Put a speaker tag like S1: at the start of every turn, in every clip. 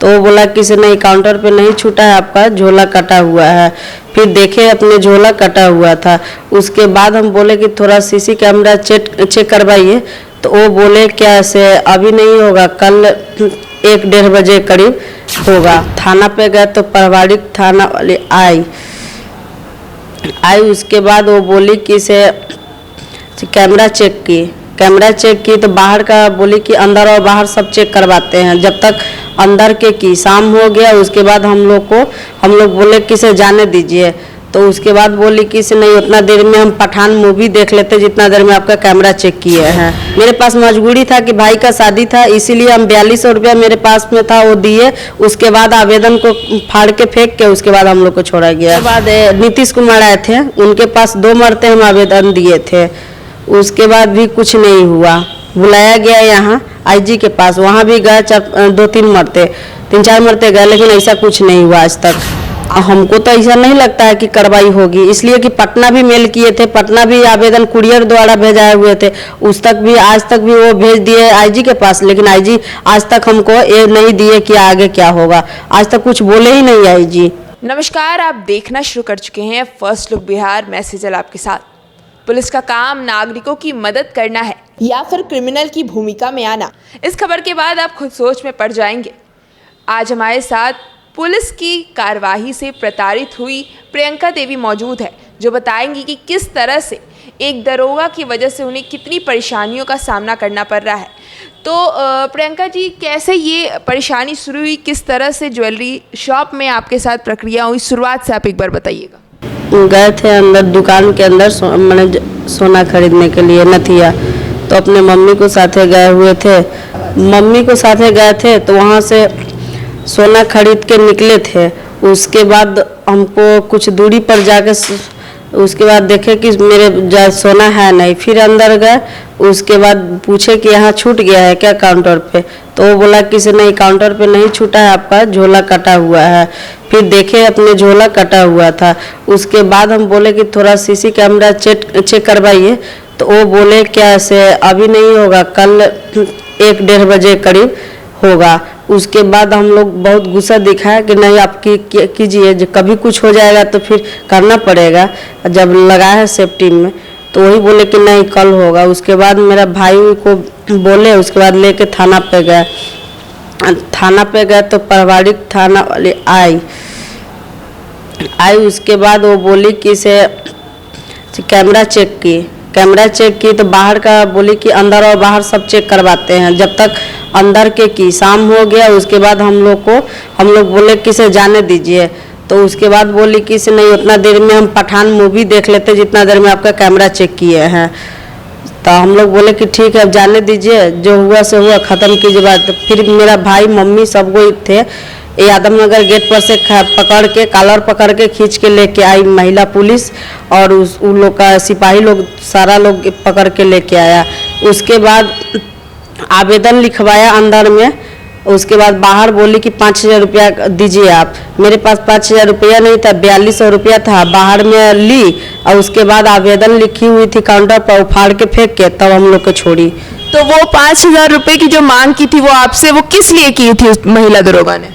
S1: तो वो बोला कि से नहीं, काउंटर पे नहीं छूटा है, आपका झोला कटा हुआ है। फिर देखे अपने झोला कटा हुआ था। उसके बाद हम बोले कि थोड़ा सीसी कैमरा चेक करवाइए, तो वो बोले क्या से अभी नहीं होगा, कल 1-1:30 बजे करीब होगा। थाना पे गए तो पारिवारिक थाना वाले आई। उसके बाद वो बोली कि से कैमरा चेक की तो बाहर का बोली कि अंदर और बाहर सब चेक करवाते हैं। जब तक अंदर के की शाम हो गया, उसके बाद हम लोग बोले कि से जाने दीजिए। तो उसके बाद बोली कि से नहीं, उतना देर में हम पठान मूवी देख लेते जितना देर में आपका कैमरा चेक किए हैं। मेरे पास मजबूरी था कि भाई का शादी था, इसीलिए हम 4200 रुपया मेरे पास में था वो दिए। उसके बाद आवेदन को फाड़ के फेंक के उसके बाद हम लोग को छोड़ा गया। उसके बाद नीतीश कुमार आए थे, उनके पास 2 मरते हम आवेदन दिए थे। उसके बाद भी कुछ नहीं हुआ। बुलाया गया यहाँ आईजी के पास, वहाँ भी गए 3-4 मरते गए, लेकिन ऐसा कुछ नहीं हुआ आज तक। हमको तो ऐसा नहीं लगता है कि कार्रवाई होगी, इसलिए कि पटना भी मेल किए थे, पटना भी आवेदन कुरियर द्वारा भेजाए हुए थे। आज तक भी वो भेज दिए आईजी के पास, लेकिन आईजी आज तक हमको ये नहीं दिए कि आगे क्या होगा। आज तक कुछ बोले ही नहीं आईजी।
S2: नमस्कार, आप देखना शुरू कर चुके हैं फर्स्ट लुक बिहार। मैं सेजल आपके साथ। पुलिस का काम नागरिकों की मदद करना है या फिर क्रिमिनल की भूमिका में आना? इस खबर के बाद आप खुद सोच में पड़ जाएंगे। आज हमारे साथ पुलिस की कार्यवाही से प्रताड़ित हुई प्रियंका देवी मौजूद है, जो बताएंगी कि किस तरह से एक दरोगा की वजह से उन्हें कितनी परेशानियों का सामना करना पड़ रहा है। तो प्रियंका जी, कैसे ये परेशानी शुरू हुई, किस तरह से ज्वेलरी शॉप में आपके साथ प्रक्रिया हुई, शुरुआत से आप एक बार बताइएगा।
S1: गए थे अंदर दुकान के अंदर मैंने सोना खरीदने के लिए नथिया, तो अपने मम्मी को साथे गए हुए थे। तो वहाँ से सोना खरीद के निकले थे। उसके बाद हमको कुछ दूरी पर जाके उसके बाद देखे कि मेरे सोना है नहीं। फिर अंदर गए, उसके बाद पूछे कि यहाँ छूट गया है क्या काउंटर पे, तो वो बोला कि से नहीं, काउंटर पे नहीं छूटा है, आपका झोला कटा हुआ है। फिर देखे अपने झोला कटा हुआ था। उसके बाद हम बोले कि थोड़ा सीसी कैमरा चेक करवाइए, तो वो बोले क्या से अभी नहीं होगा, कल 1-1:30 बजे करीब होगा। उसके बाद हम लोग बहुत गुस्सा दिखाया कि नहीं, आप कीजिए, जब कभी कुछ हो जाएगा तो फिर करना पड़ेगा, जब लगा है सेफ्टी में। तो वही बोले कि नहीं, कल होगा। उसके बाद मेरा भाई को बोले, उसके बाद लेके थाना पे गए तो पारिवारिक थाना वाले आई। उसके बाद वो बोली कि से कैमरा चेक की तो बाहर का बोली कि अंदर और बाहर सब चेक करवाते हैं। जब तक अंदर के की शाम हो गया, उसके बाद हम लोग बोले कि से जाने दीजिए। तो उसके बाद बोली कि से नहीं, उतना देर में हम पठान मूवी देख लेते जितना देर में आपका कैमरा चेक किए हैं। तो हम लोग बोले कि ठीक है, अब जाने दीजिए, जो हुआ से हुआ, ख़त्म कीजिए बात। फिर मेरा भाई मम्मी सब कोई थे, यादवनगर गेट पर से कॉलर पकड़ के खींच के लेके आई महिला पुलिस, और उन लोग का सिपाही लोग सारा लोग पकड़ के लेके आया। उसके बाद आवेदन लिखवाया अंदर में। उसके बाद बाहर बोली कि 5000 रुपया दीजिए आप। मेरे पास 5000 रुपया नहीं था, 4200 रुपया था। बाहर में ली और उसके बाद आवेदन लिखी हुई थी काउंटर पर, फाड़ के फेंक के तब हम लोग को छोड़ी।
S2: तो वो 5000 रुपये की जो मांग की थी वो आपसे, वो किस लिए की थी उस महिला दरोगा ने?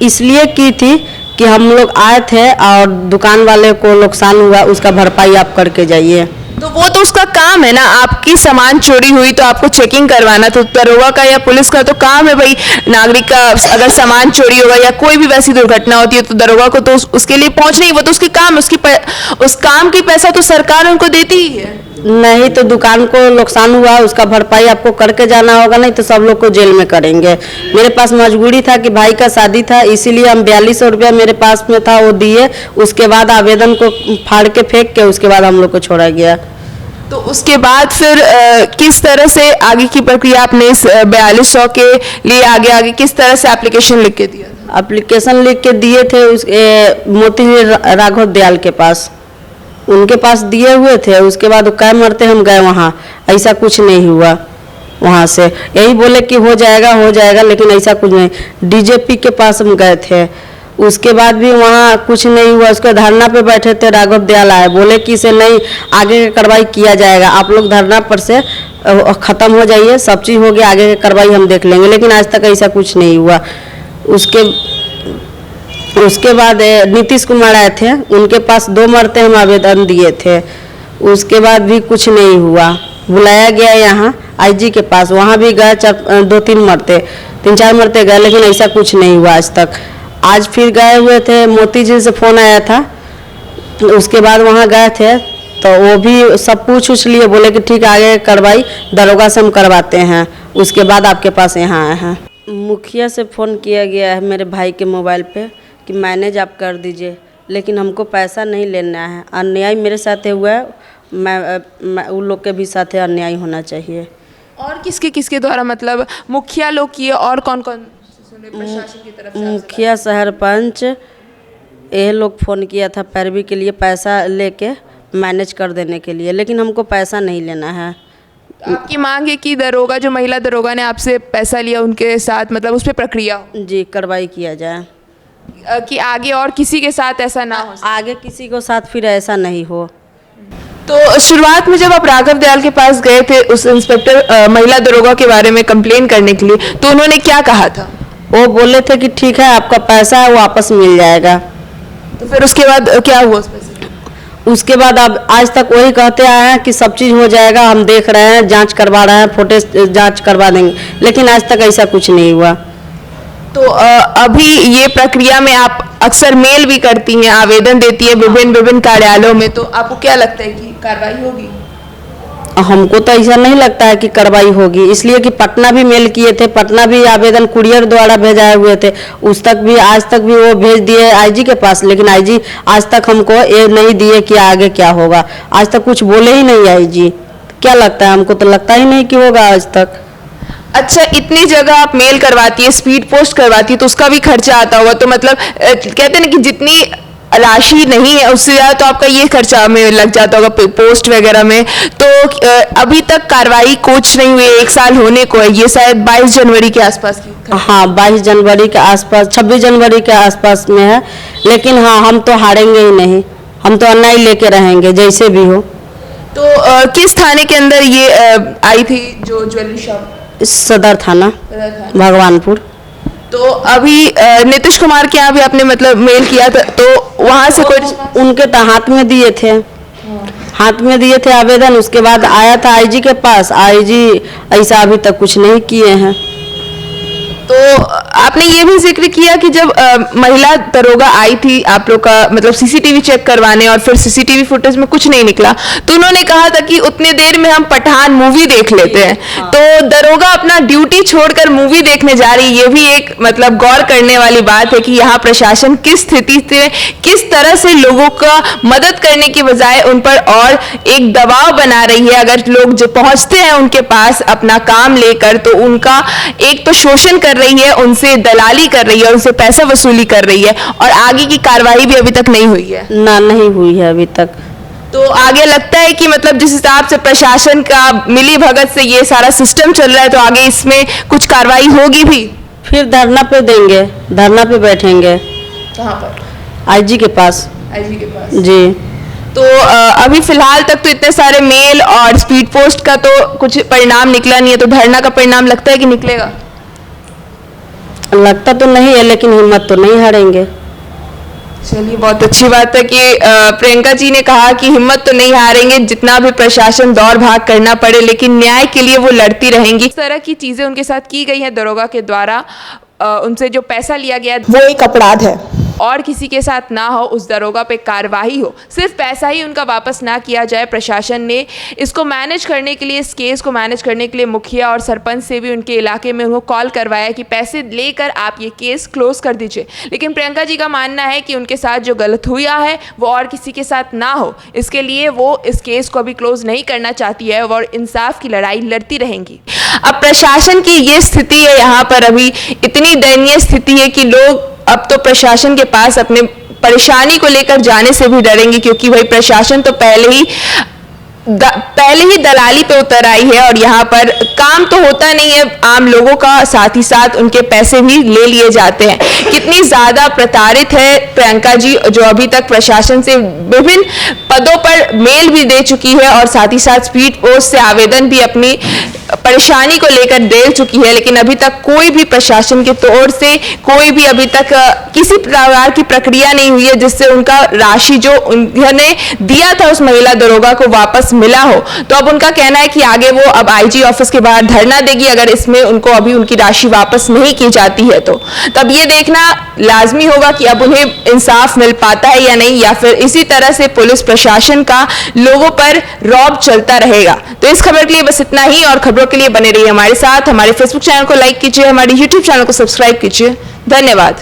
S1: इसलिए की थी कि हम लोग आए थे और दुकान वाले को नुकसान हुआ, उसका भरपाई आप करके जाइए।
S2: तो वो तो उसका काम है ना, आपकी सामान चोरी हुई तो आपको चेकिंग करवाना। तो दरोगा का या पुलिस का तो काम है भाई, नागरिक का अगर सामान चोरी होगा या कोई भी वैसी दुर्घटना होती है तो दरोगा को तो उसके लिए पहुंचना ही, वो तो उसके काम, उस काम की पैसा तो सरकार उनको देती ही है।
S1: नहीं तो दुकान को नुकसान हुआ, उसका भरपाई आपको करके जाना होगा, नहीं तो सब लोग को जेल में करेंगे। मेरे पास मजबूरी था कि भाई का शादी था, इसीलिए हम 4200 रुपया मेरे पास में था वो दिए। उसके बाद आवेदन को फाड़ के फेंक के उसके बाद हम लोग को छोड़ा गया।
S2: तो उसके बाद फिर किस तरह से आगे की प्रक्रिया आपने इस 4200 के लिए आगे किस तरह से एप्लीकेशन लिख के दिया?
S1: एप्लीकेशन लिख के दिए थे मोती राघव दयाल के पास, उनके पास दिए हुए थे। उसके बाद कै मरते हम गए वहाँ, ऐसा कुछ नहीं हुआ। वहाँ से यही बोले कि हो जाएगा, लेकिन ऐसा कुछ नहीं। डीजेपी के पास हम गए थे, उसके बाद भी वहाँ कुछ नहीं हुआ। उसके धरना पे बैठे थे, राघव दयाल आए, बोले कि से नहीं, आगे की कार्रवाई किया जाएगा, आप लोग धरना पर से ख़त्म हो जाइए, सब चीज़ हो गया, आगे की कार्रवाई हम देख लेंगे। लेकिन आज तक ऐसा कुछ नहीं हुआ। उसके बाद नीतीश कुमार आए थे, उनके पास 2 मरते हम आवेदन दिए थे, उसके बाद भी कुछ नहीं हुआ। बुलाया गया यहाँ आईजी के पास, वहाँ भी गए 2-3 मरते, 3-4 मरते गए, लेकिन ऐसा कुछ नहीं हुआ आज तक। आज फिर गए हुए थे, मोती जी से फ़ोन आया था, उसके बाद वहाँ गए थे तो वो भी सब पूछ लिए, बोले कि ठीक आगे कार्रवाई दरोगा से हम करवाते हैं, उसके बाद आपके पास यहाँ आए हैं। मुखिया से फ़ोन किया गया है मेरे भाई के मोबाइल पे कि मैनेज आप कर दीजिए, लेकिन हमको पैसा नहीं लेना है। अन्याय मेरे साथ हुआ है, मैं उन लोग के भी साथ अन्याय होना चाहिए।
S2: और किसके किसके द्वारा, मतलब मुखिया लोग किए और कौन कौन प्रशासन की तरफ से?
S1: मुखिया, सरपंच, ये लोग फ़ोन किया था पैरवी के लिए, पैसा लेके मैनेज कर देने के लिए, लेकिन हमको पैसा नहीं लेना है।
S2: आपकी मांग है कि दरोगा, जो महिला दरोगा ने आपसे पैसा लिया, उनके साथ मतलब उस पर प्रक्रिया हो?
S1: जी, कार्रवाई किया जाए
S2: कि आगे और किसी के साथ ऐसा ना हो,
S1: आगे किसी को साथ फिर ऐसा नहीं हो।
S2: तो शुरुआत में जब आप राघव दयाल के पास गए थे उस इंस्पेक्टर महिला दरोगा के बारे में कंप्लेन करने के लिए, तो उन्होंने क्या कहा था?
S1: वो बोले थे कि ठीक है, आपका पैसा है वो वापस मिल जाएगा।
S2: तो फिर उसके बाद क्या हुआ उस पैसे?
S1: उसके बाद अब आज तक वही कहते आए हैं कि सब चीज़ हो जाएगा, हम देख रहे हैं, जांच करवा रहे हैं, फुटेज जांच करवा देंगे, लेकिन आज तक ऐसा कुछ नहीं हुआ।
S2: तो अभी ये प्रक्रिया में आप अक्सर मेल भी करती हैं, आवेदन देती है विभिन्न कार्यालयों में, तो आपको क्या लगता है कि कार्रवाई होगी?
S1: हमको तो ऐसा नहीं लगता है कि कार्रवाई होगी, इसलिए कि पटना भी मेल किए थे, पटना भी आवेदन कुरियर द्वारा भेजाए हुए थे, उस तक भी आज तक भी वो भेज दिए आईजी के पास, लेकिन आईजी आज तक हमको ये नहीं दिए कि आगे क्या होगा। आज तक कुछ बोले ही नहीं आईजी। क्या लगता है? हमको तो लगता ही नहीं कि होगा आज तक।
S2: अच्छा, इतनी जगह आप मेल करवाती है, स्पीड पोस्ट करवाती है, तो उसका भी खर्चा आता होगा, तो मतलब कहते हैं ना कि जितनी राशि नहीं है उससे ज़्यादा तो आपका ये खर्चा में लग जाता होगा पोस्ट वगैरह में। तो अभी तक कार्रवाई कुछ नहीं हुई, 1 साल होने को है, ये शायद 22 जनवरी के आसपास की।
S1: हाँ, 22 जनवरी के आसपास, 26 जनवरी के आसपास में है, लेकिन हाँ, हम तो हारेंगे ही नहीं, हम तो अन्याय लेके रहेंगे जैसे भी हो।
S2: तो किस थाने के अंदर ये आई थी जो ज्वेलरी शॉप?
S1: सदर थाना भगवानपुर।
S2: तो अभी नीतीश कुमार के यहाँ भी आपने मतलब मेल किया था, तो वहाँ से कोई?
S1: उनके तो हाथ में दिए थे, हाथ में दिए थे आवेदन, उसके बाद आया था आईजी के पास, आईजी ऐसा अभी तक कुछ नहीं किए हैं।
S2: तो आपने ये भी जिक्र किया कि जब महिला दरोगा आई थी आप लोग का मतलब सीसीटीवी चेक करवाने, और फिर सीसीटीवी फुटेज में कुछ नहीं निकला, तो उन्होंने कहा था कि उतने देर में हम पठान मूवी देख लेते हैं। तो दरोगा अपना ड्यूटी छोड़कर मूवी देखने जा रही, ये भी एक मतलब गौर करने वाली बात है कि यहाँ प्रशासन किस स्थिति से, किस तरह से लोगों का मदद करने की बजाय उन पर और एक दबाव बना रही है। अगर लोग जो पहुंचते हैं उनके पास अपना काम लेकर, तो उनका एक तो शोषण कर रही है, उनसे दलाली कर रही है, उनसे पैसा वसूली कर रही है, और आगे की कार्रवाई भी अभी तक नहीं हुई है।
S1: ना, नहीं हुई है अभी तक।
S2: तो आगे लगता है कि मतलब जिस हिसाब से प्रशासन का मिली भगत से ये सारा सिस्टम चल रहा है, तो आगे इसमें कुछ कार्रवाई होगी भी?
S1: फिर धरना पे देंगे, धरना पे बैठेंगे।
S2: कहाँ पर?
S1: आईजी के पास।
S2: आईजी के पास?
S1: जी।
S2: तो अभी फिलहाल तक तो इतने सारे मेल और स्पीड पोस्ट का तो कुछ परिणाम निकला नहीं है, तो धरना का परिणाम लगता है कि निकलेगा?
S1: लगता तो नहीं है, लेकिन हिम्मत तो नहीं हारेंगे।
S2: चलिए, बहुत अच्छी बात है कि प्रियंका जी ने कहा कि हिम्मत तो नहीं हारेंगे, जितना भी प्रशासन दौड़ भाग करना पड़े, लेकिन न्याय के लिए वो लड़ती रहेंगी। इस तरह की चीजें उनके साथ की गई हैं दरोगा के द्वारा, उनसे जो पैसा लिया गया वो एक अपराध है, और किसी के साथ ना हो, उस दरोगा पे कार्रवाई हो, सिर्फ पैसा ही उनका वापस ना किया जाए। प्रशासन ने इसको मैनेज करने के लिए, इस केस को मैनेज करने के लिए मुखिया और सरपंच से भी उनके इलाके में उनको कॉल करवाया कि पैसे लेकर आप ये केस क्लोज कर दीजिए, लेकिन प्रियंका जी का मानना है कि उनके साथ जो गलत हुआ है वो और किसी के साथ ना हो, इसके लिए वो इस केस को अभी क्लोज नहीं करना चाहती है और इंसाफ की लड़ाई लड़ती रहेंगी। अब प्रशासन की ये स्थिति है, यहाँ पर अभी इतनी दयनीय स्थिति है कि लोग अब तो प्रशासन के पास अपने परेशानी को लेकर जाने से भी डरेंगे, क्योंकि भाई प्रशासन तो पहले ही पहले ही दलाली पे उतर आई है और यहाँ पर काम तो होता नहीं है आम लोगों का, साथ ही साथ उनके पैसे भी ले लिए जाते हैं। कितनी ज्यादा प्रताड़ित है प्रियंका जी, जो अभी तक प्रशासन से विभिन्न पदों पर मेल भी दे चुकी है और साथ ही साथ स्पीड पोस्ट से आवेदन भी अपनी परेशानी को लेकर दे चुकी है, लेकिन अभी तक कोई भी प्रशासन की ओर से कोई भी अभी तक किसी प्रकार की प्रक्रिया नहीं हुई है जिससे उनका राशि जो उन्होंने दिया था उस महिला दरोगा को वापस मिला हो। तो अब उनका कहना है कि आगे वो अब आईजी ऑफिस के बाहर धरना देगी अगर इसमें उनको अभी उनकी राशि वापस नहीं की जाती है। तो तब ये देखना लाजमी होगा कि अब उन्हें इंसाफ मिल पाता है या नहीं, या फिर इसी तरह से पुलिस प्रशासन का लोगों पर रौब चलता रहेगा। तो इस खबर के लिए बस इतना ही, और खबरों के लिए बने रहिए हमारे साथ। हमारे फेसबुक चैनल को लाइक कीजिए, हमारे यूट्यूब चैनल को सब्सक्राइब कीजिए। धन्यवाद।